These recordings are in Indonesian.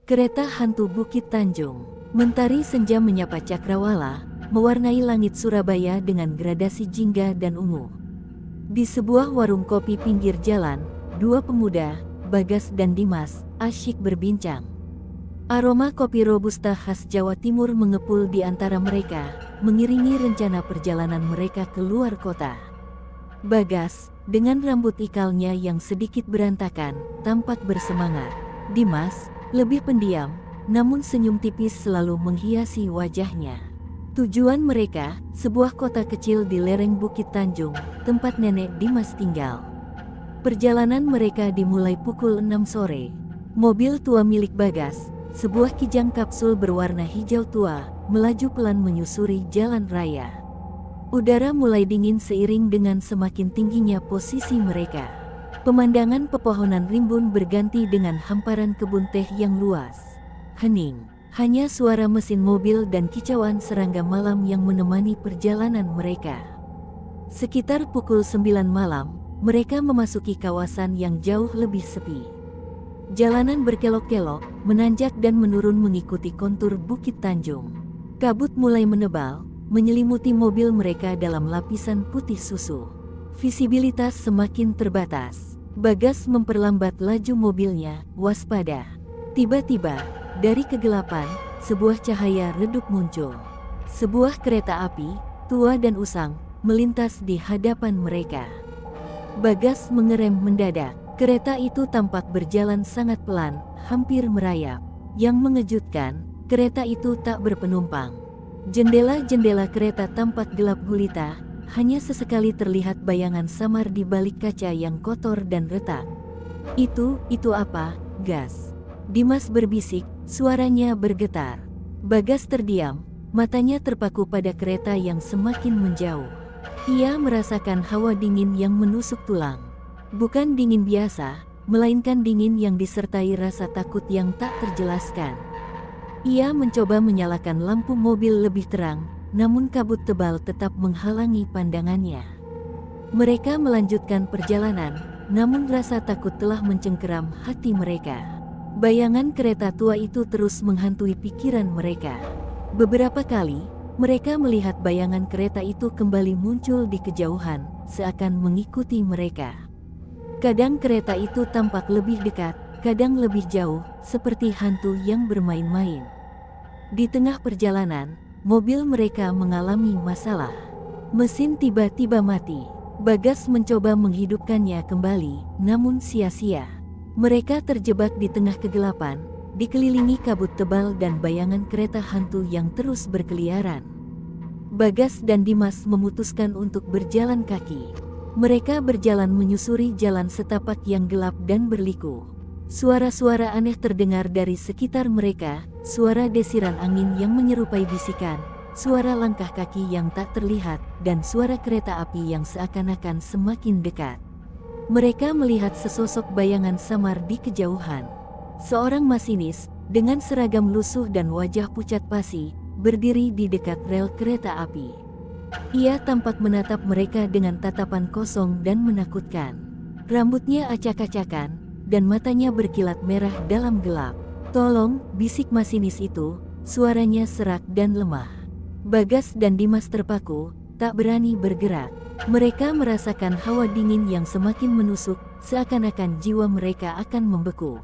Kereta Hantu Bukit Tanjung. Mentari senja menyapa cakrawala, mewarnai langit Surabaya dengan gradasi jingga dan ungu. Di sebuah warung kopi pinggir jalan, dua pemuda, Bagas dan Dimas, asyik berbincang. Aroma kopi robusta khas Jawa Timur mengepul di antara mereka, mengiringi rencana perjalanan mereka ke luar kota. Bagas, dengan rambut ikalnya yang sedikit berantakan, tampak bersemangat. Dimas, lebih pendiam, namun senyum tipis selalu menghiasi wajahnya. Tujuan mereka, sebuah kota kecil di lereng Bukit Tanjung, tempat nenek Dimas tinggal. Perjalanan mereka dimulai pukul 6 sore. Mobil tua milik Bagas, sebuah kijang kapsul berwarna hijau tua, melaju pelan menyusuri jalan raya. Udara mulai dingin seiring dengan semakin tingginya posisi mereka. Pemandangan pepohonan rimbun berganti dengan hamparan kebun teh yang luas. Hening, hanya suara mesin mobil dan kicauan serangga malam yang menemani perjalanan mereka. Sekitar pukul 9 malam, mereka memasuki kawasan yang jauh lebih sepi. Jalanan berkelok-kelok, menanjak dan menurun mengikuti kontur Bukit Tanjung. Kabut mulai menebal, menyelimuti mobil mereka dalam lapisan putih susu. Visibilitas semakin terbatas. Bagas memperlambat laju mobilnya, waspada. Tiba-tiba, dari kegelapan, sebuah cahaya redup muncul. Sebuah kereta api, tua dan usang, melintas di hadapan mereka. Bagas mengerem mendadak. Kereta itu tampak berjalan sangat pelan, hampir merayap. Yang mengejutkan, kereta itu tak berpenumpang. Jendela-jendela kereta tampak gelap gulita, hanya sesekali terlihat bayangan samar di balik kaca yang kotor dan retak. Itu apa, Gas? Dimas berbisik, suaranya bergetar. Bagas terdiam, matanya terpaku pada kereta yang semakin menjauh. Ia merasakan hawa dingin yang menusuk tulang. Bukan dingin biasa, melainkan dingin yang disertai rasa takut yang tak terjelaskan. Ia mencoba menyalakan lampu mobil lebih terang, namun kabut tebal tetap menghalangi pandangannya. Mereka melanjutkan perjalanan, namun rasa takut telah mencengkeram hati mereka. Bayangan kereta tua itu terus menghantui pikiran mereka. Beberapa kali, mereka melihat bayangan kereta itu kembali muncul di kejauhan, seakan mengikuti mereka. Kadang kereta itu tampak lebih dekat, kadang lebih jauh, seperti hantu yang bermain-main. Di tengah perjalanan, mobil mereka mengalami masalah. Mesin tiba-tiba mati. Bagas mencoba menghidupkannya kembali, namun sia-sia. Mereka terjebak di tengah kegelapan, dikelilingi kabut tebal dan bayangan kereta hantu yang terus berkeliaran. Bagas dan Dimas memutuskan untuk berjalan kaki. Mereka berjalan menyusuri jalan setapak yang gelap dan berliku. Suara-suara aneh terdengar dari sekitar mereka, suara desiran angin yang menyerupai bisikan, suara langkah kaki yang tak terlihat, dan suara kereta api yang seakan-akan semakin dekat. Mereka melihat sesosok bayangan samar di kejauhan. Seorang masinis, dengan seragam lusuh dan wajah pucat pasi, berdiri di dekat rel kereta api. Ia tampak menatap mereka dengan tatapan kosong dan menakutkan. Rambutnya acak-acakan, dan matanya berkilat merah dalam gelap. "Tolong," bisik masinis itu, suaranya serak dan lemah. Bagas dan Dimas terpaku, tak berani bergerak. Mereka merasakan hawa dingin yang semakin menusuk, seakan-akan jiwa mereka akan membeku.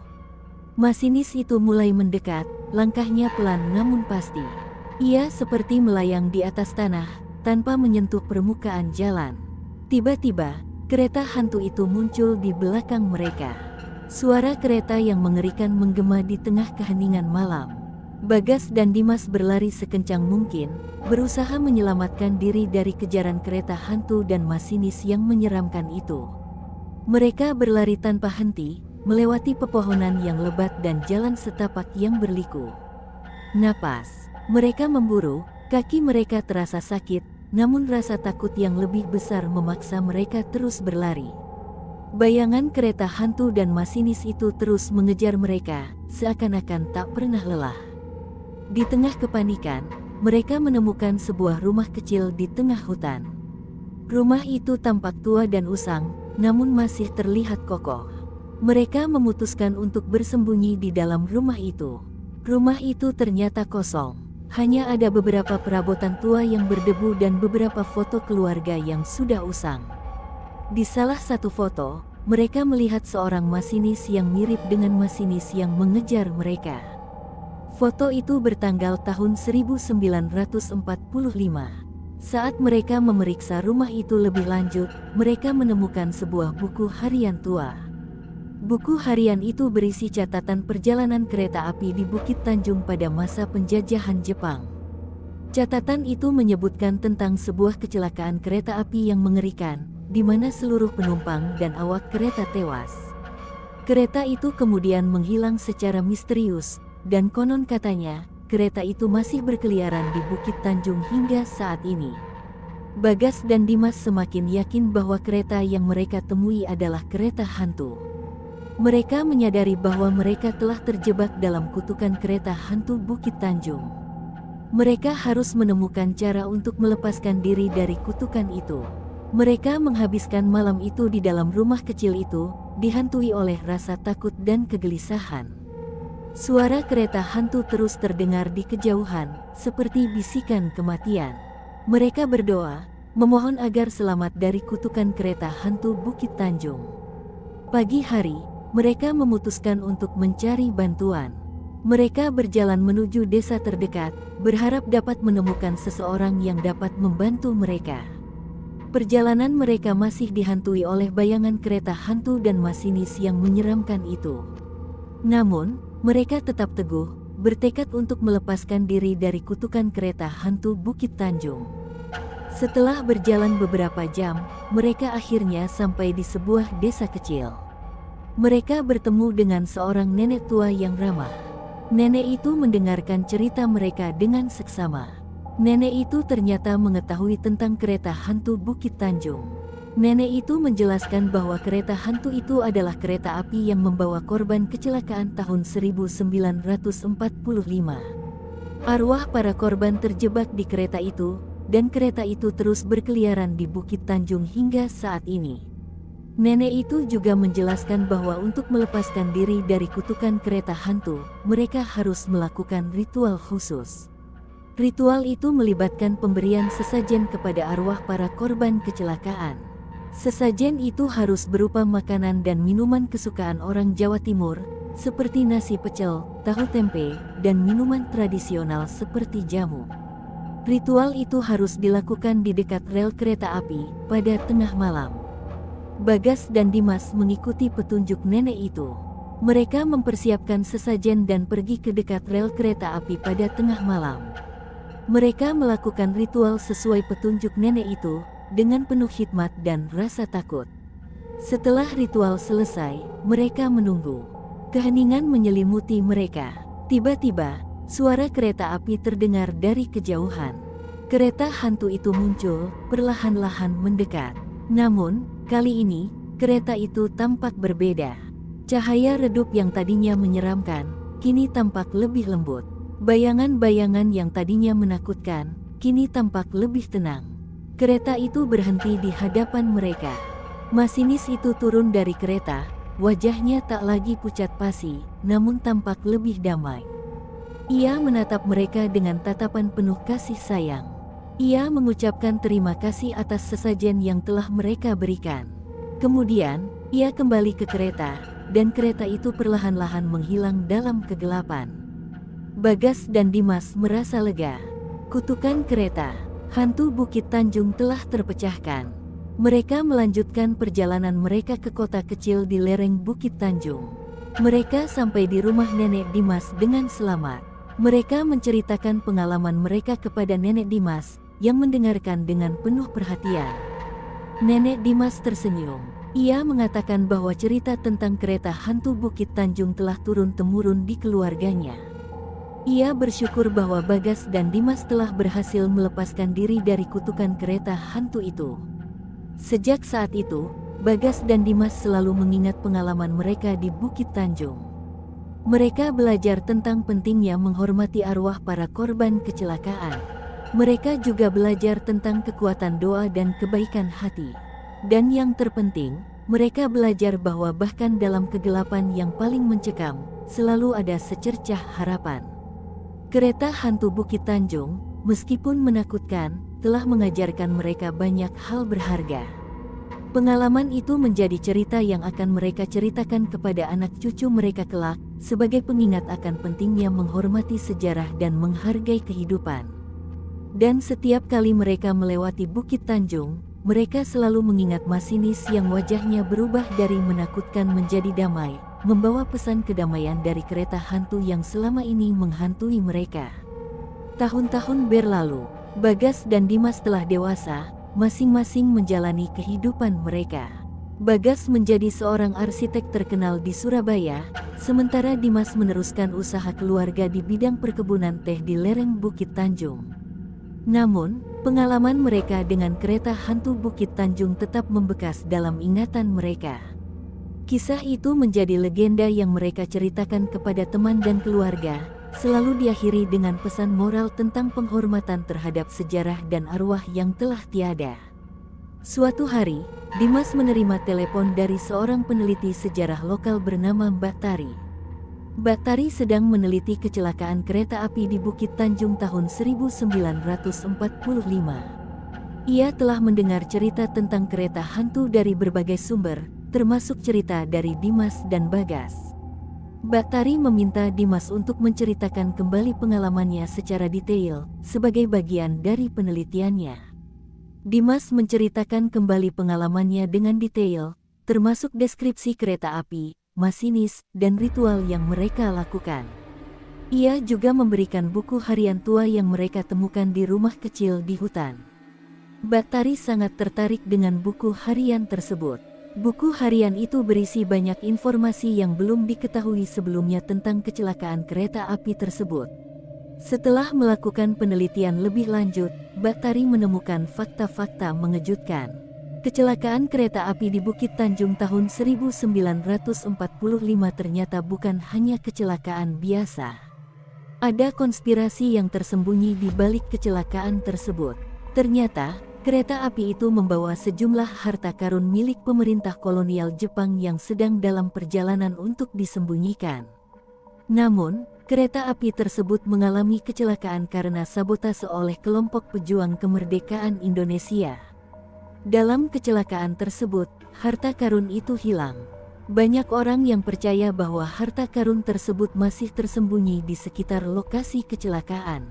Masinis itu mulai mendekat, langkahnya pelan namun pasti. Ia seperti melayang di atas tanah, tanpa menyentuh permukaan jalan. Tiba-tiba, kereta hantu itu muncul di belakang mereka. Suara kereta yang mengerikan menggema di tengah keheningan malam. Bagas dan Dimas berlari sekencang mungkin, berusaha menyelamatkan diri dari kejaran kereta hantu dan masinis yang menyeramkan itu. Mereka berlari tanpa henti, melewati pepohonan yang lebat dan jalan setapak yang berliku. Napas mereka memburu, kaki mereka terasa sakit, namun rasa takut yang lebih besar memaksa mereka terus berlari. Bayangan kereta hantu dan masinis itu terus mengejar mereka, seakan-akan tak pernah lelah. Di tengah kepanikan, mereka menemukan sebuah rumah kecil di tengah hutan. Rumah itu tampak tua dan usang, namun masih terlihat kokoh. Mereka memutuskan untuk bersembunyi di dalam rumah itu. Rumah itu ternyata kosong. Hanya ada beberapa perabotan tua yang berdebu dan beberapa foto keluarga yang sudah usang. Di salah satu foto, mereka melihat seorang masinis yang mirip dengan masinis yang mengejar mereka. Foto itu bertanggal tahun 1945. Saat mereka memeriksa rumah itu lebih lanjut, mereka menemukan sebuah buku harian tua. Buku harian itu berisi catatan perjalanan kereta api di Bukit Tanjung pada masa penjajahan Jepang. Catatan itu menyebutkan tentang sebuah kecelakaan kereta api yang mengerikan, di mana seluruh penumpang dan awak kereta tewas. Kereta itu kemudian menghilang secara misterius, dan konon katanya, kereta itu masih berkeliaran di Bukit Tanjung hingga saat ini. Bagas dan Dimas semakin yakin bahwa kereta yang mereka temui adalah kereta hantu. Mereka menyadari bahwa mereka telah terjebak dalam kutukan kereta hantu Bukit Tanjung. Mereka harus menemukan cara untuk melepaskan diri dari kutukan itu. Mereka menghabiskan malam itu di dalam rumah kecil itu, dihantui oleh rasa takut dan kegelisahan. Suara kereta hantu terus terdengar di kejauhan, seperti bisikan kematian. Mereka berdoa, memohon agar selamat dari kutukan kereta hantu Bukit Tanjung. Pagi hari, mereka memutuskan untuk mencari bantuan. Mereka berjalan menuju desa terdekat, berharap dapat menemukan seseorang yang dapat membantu mereka. Perjalanan mereka masih dihantui oleh bayangan kereta hantu dan masinis yang menyeramkan itu. Namun, mereka tetap teguh, bertekad untuk melepaskan diri dari kutukan kereta hantu Bukit Tanjung. Setelah berjalan beberapa jam, mereka akhirnya sampai di sebuah desa kecil. Mereka bertemu dengan seorang nenek tua yang ramah. Nenek itu mendengarkan cerita mereka dengan seksama. Nenek itu ternyata mengetahui tentang kereta hantu Bukit Tanjung. Nenek itu menjelaskan bahwa kereta hantu itu adalah kereta api yang membawa korban kecelakaan tahun 1945. Arwah para korban terjebak di kereta itu, dan kereta itu terus berkeliaran di Bukit Tanjung hingga saat ini. Nenek itu juga menjelaskan bahwa untuk melepaskan diri dari kutukan kereta hantu, mereka harus melakukan ritual khusus. Ritual itu melibatkan pemberian sesajen kepada arwah para korban kecelakaan. Sesajen itu harus berupa makanan dan minuman kesukaan orang Jawa Timur, seperti nasi pecel, tahu tempe, dan minuman tradisional seperti jamu. Ritual itu harus dilakukan di dekat rel kereta api pada tengah malam. Bagas dan Dimas mengikuti petunjuk nenek itu. Mereka mempersiapkan sesajen dan pergi ke dekat rel kereta api pada tengah malam. Mereka melakukan ritual sesuai petunjuk nenek itu, dengan penuh hikmat dan rasa takut. Setelah ritual selesai, mereka menunggu. Keheningan menyelimuti mereka. Tiba-tiba, suara kereta api terdengar dari kejauhan. Kereta hantu itu muncul, perlahan-lahan mendekat. Namun, kali ini, kereta itu tampak berbeda. Cahaya redup yang tadinya menyeramkan, kini tampak lebih lembut. Bayangan-bayangan yang tadinya menakutkan, kini tampak lebih tenang. Kereta itu berhenti di hadapan mereka. Masinis itu turun dari kereta, wajahnya tak lagi pucat pasi, namun tampak lebih damai. Ia menatap mereka dengan tatapan penuh kasih sayang. Ia mengucapkan terima kasih atas sesajen yang telah mereka berikan. Kemudian, ia kembali ke kereta, dan kereta itu perlahan-lahan menghilang dalam kegelapan. Bagas dan Dimas merasa lega. Kutukan kereta hantu Bukit Tanjung telah terpecahkan. Mereka melanjutkan perjalanan mereka ke kota kecil di lereng Bukit Tanjung. Mereka sampai di rumah nenek Dimas dengan selamat. Mereka menceritakan pengalaman mereka kepada nenek Dimas, yang mendengarkan dengan penuh perhatian. Nenek Dimas tersenyum. Ia mengatakan bahwa cerita tentang kereta hantu Bukit Tanjung telah turun-temurun di keluarganya. Ia bersyukur bahwa Bagas dan Dimas telah berhasil melepaskan diri dari kutukan kereta hantu itu. Sejak saat itu, Bagas dan Dimas selalu mengingat pengalaman mereka di Bukit Tanjung. Mereka belajar tentang pentingnya menghormati arwah para korban kecelakaan. Mereka juga belajar tentang kekuatan doa dan kebaikan hati. Dan yang terpenting, mereka belajar bahwa bahkan dalam kegelapan yang paling mencekam, selalu ada secercah harapan. Kereta hantu Bukit Tanjung, meskipun menakutkan, telah mengajarkan mereka banyak hal berharga. Pengalaman itu menjadi cerita yang akan mereka ceritakan kepada anak cucu mereka kelak, sebagai pengingat akan pentingnya menghormati sejarah dan menghargai kehidupan. Dan setiap kali mereka melewati Bukit Tanjung, mereka selalu mengingat masinis yang wajahnya berubah dari menakutkan menjadi damai, membawa pesan kedamaian dari kereta hantu yang selama ini menghantui mereka. Tahun-tahun berlalu, Bagas dan Dimas telah dewasa, masing-masing menjalani kehidupan mereka. Bagas menjadi seorang arsitek terkenal di Surabaya, sementara Dimas meneruskan usaha keluarga di bidang perkebunan teh di lereng Bukit Tanjung. Namun, pengalaman mereka dengan kereta hantu Bukit Tanjung tetap membekas dalam ingatan mereka. Kisah itu menjadi legenda yang mereka ceritakan kepada teman dan keluarga, selalu diakhiri dengan pesan moral tentang penghormatan terhadap sejarah dan arwah yang telah tiada. Suatu hari, Dimas menerima telepon dari seorang peneliti sejarah lokal bernama Mbak Tari. Mbak Tari sedang meneliti kecelakaan kereta api di Bukit Tanjung tahun 1945. Ia telah mendengar cerita tentang kereta hantu dari berbagai sumber, termasuk cerita dari Dimas dan Bagas. Mbak Tari meminta Dimas untuk menceritakan kembali pengalamannya secara detail, sebagai bagian dari penelitiannya. Dimas menceritakan kembali pengalamannya dengan detail, termasuk deskripsi kereta api, masinis, dan ritual yang mereka lakukan. Ia juga memberikan buku harian tua yang mereka temukan di rumah kecil di hutan. Mbak Tari sangat tertarik dengan buku harian tersebut. Buku harian itu berisi banyak informasi yang belum diketahui sebelumnya tentang kecelakaan kereta api tersebut. Setelah melakukan penelitian lebih lanjut, Mbak Tari menemukan fakta-fakta mengejutkan. Kecelakaan kereta api di Bukit Tanjung tahun 1945 ternyata bukan hanya kecelakaan biasa. Ada konspirasi yang tersembunyi di balik kecelakaan tersebut. Ternyata, kereta api itu membawa sejumlah harta karun milik pemerintah kolonial Jepang yang sedang dalam perjalanan untuk disembunyikan. Namun, kereta api tersebut mengalami kecelakaan karena sabotase oleh kelompok pejuang kemerdekaan Indonesia. Dalam kecelakaan tersebut, harta karun itu hilang. Banyak orang yang percaya bahwa harta karun tersebut masih tersembunyi di sekitar lokasi kecelakaan.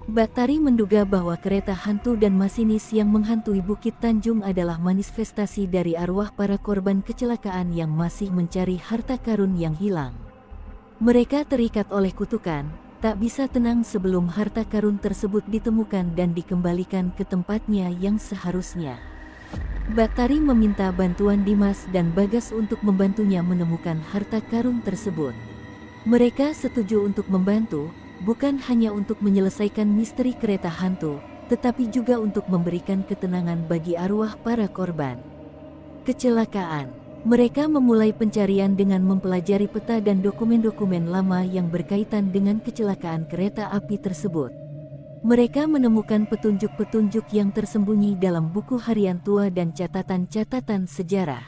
Mbak Tari menduga bahwa kereta hantu dan masinis yang menghantui Bukit Tanjung adalah manifestasi dari arwah para korban kecelakaan yang masih mencari harta karun yang hilang. Mereka terikat oleh kutukan, tak bisa tenang sebelum harta karun tersebut ditemukan dan dikembalikan ke tempatnya yang seharusnya. Mbak Tari meminta bantuan Dimas dan Bagas untuk membantunya menemukan harta karun tersebut. Mereka setuju untuk membantu, bukan hanya untuk menyelesaikan misteri kereta hantu, tetapi juga untuk memberikan ketenangan bagi arwah para korban kecelakaan. Mereka memulai pencarian dengan mempelajari peta dan dokumen-dokumen lama yang berkaitan dengan kecelakaan kereta api tersebut. Mereka menemukan petunjuk-petunjuk yang tersembunyi dalam buku harian tua dan catatan-catatan sejarah.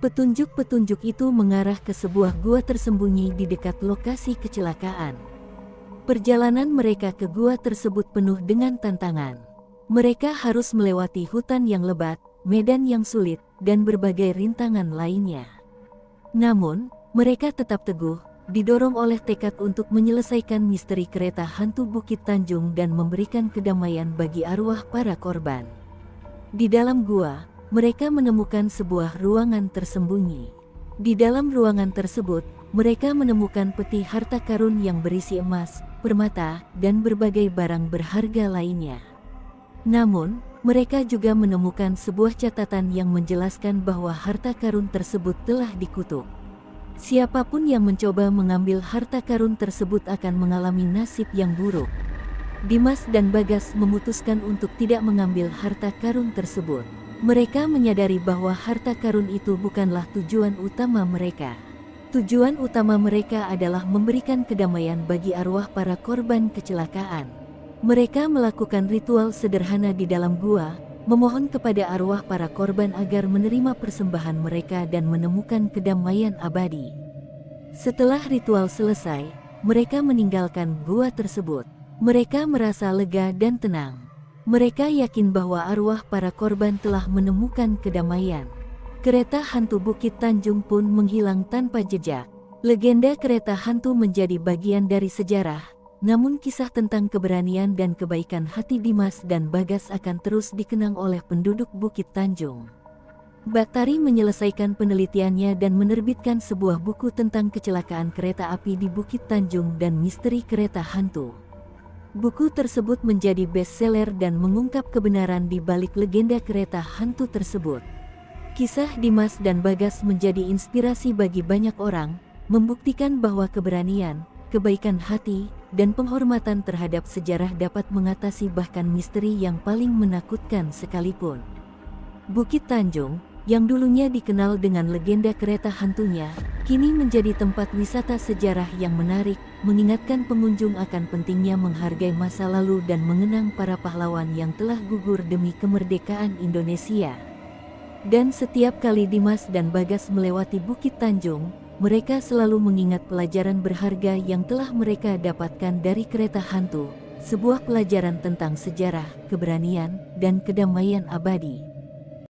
Petunjuk-petunjuk itu mengarah ke sebuah gua tersembunyi di dekat lokasi kecelakaan. Perjalanan mereka ke gua tersebut penuh dengan tantangan. Mereka harus melewati hutan yang lebat, medan yang sulit, dan berbagai rintangan lainnya. Namun, mereka tetap teguh, didorong oleh tekad untuk menyelesaikan misteri kereta hantu Bukit Tanjung dan memberikan kedamaian bagi arwah para korban. Di dalam gua, mereka menemukan sebuah ruangan tersembunyi. Di dalam ruangan tersebut, mereka menemukan peti harta karun yang berisi emas, permata, dan berbagai barang berharga lainnya. Namun, mereka juga menemukan sebuah catatan yang menjelaskan bahwa harta karun tersebut telah dikutuk. Siapapun yang mencoba mengambil harta karun tersebut akan mengalami nasib yang buruk. Dimas dan Bagas memutuskan untuk tidak mengambil harta karun tersebut. Mereka menyadari bahwa harta karun itu bukanlah tujuan utama mereka. Tujuan utama mereka adalah memberikan kedamaian bagi arwah para korban kecelakaan. Mereka melakukan ritual sederhana di dalam gua, memohon kepada arwah para korban agar menerima persembahan mereka dan menemukan kedamaian abadi. Setelah ritual selesai, mereka meninggalkan gua tersebut. Mereka merasa lega dan tenang. Mereka yakin bahwa arwah para korban telah menemukan kedamaian. Kereta hantu Bukit Tanjung pun menghilang tanpa jejak. Legenda kereta hantu menjadi bagian dari sejarah, namun kisah tentang keberanian dan kebaikan hati Dimas dan Bagas akan terus dikenang oleh penduduk Bukit Tanjung. Baktari menyelesaikan penelitiannya dan menerbitkan sebuah buku tentang kecelakaan kereta api di Bukit Tanjung dan misteri kereta hantu. Buku tersebut menjadi bestseller dan mengungkap kebenaran di balik legenda kereta hantu tersebut. Kisah Dimas dan Bagas menjadi inspirasi bagi banyak orang, membuktikan bahwa keberanian, kebaikan hati, dan penghormatan terhadap sejarah dapat mengatasi bahkan misteri yang paling menakutkan sekalipun. Bukit Tanjung, yang dulunya dikenal dengan legenda kereta hantunya, kini menjadi tempat wisata sejarah yang menarik, mengingatkan pengunjung akan pentingnya menghargai masa lalu dan mengenang para pahlawan yang telah gugur demi kemerdekaan Indonesia. Dan setiap kali Dimas dan Bagas melewati Bukit Tanjung, mereka selalu mengingat pelajaran berharga yang telah mereka dapatkan dari kereta hantu, sebuah pelajaran tentang sejarah, keberanian, dan kedamaian abadi.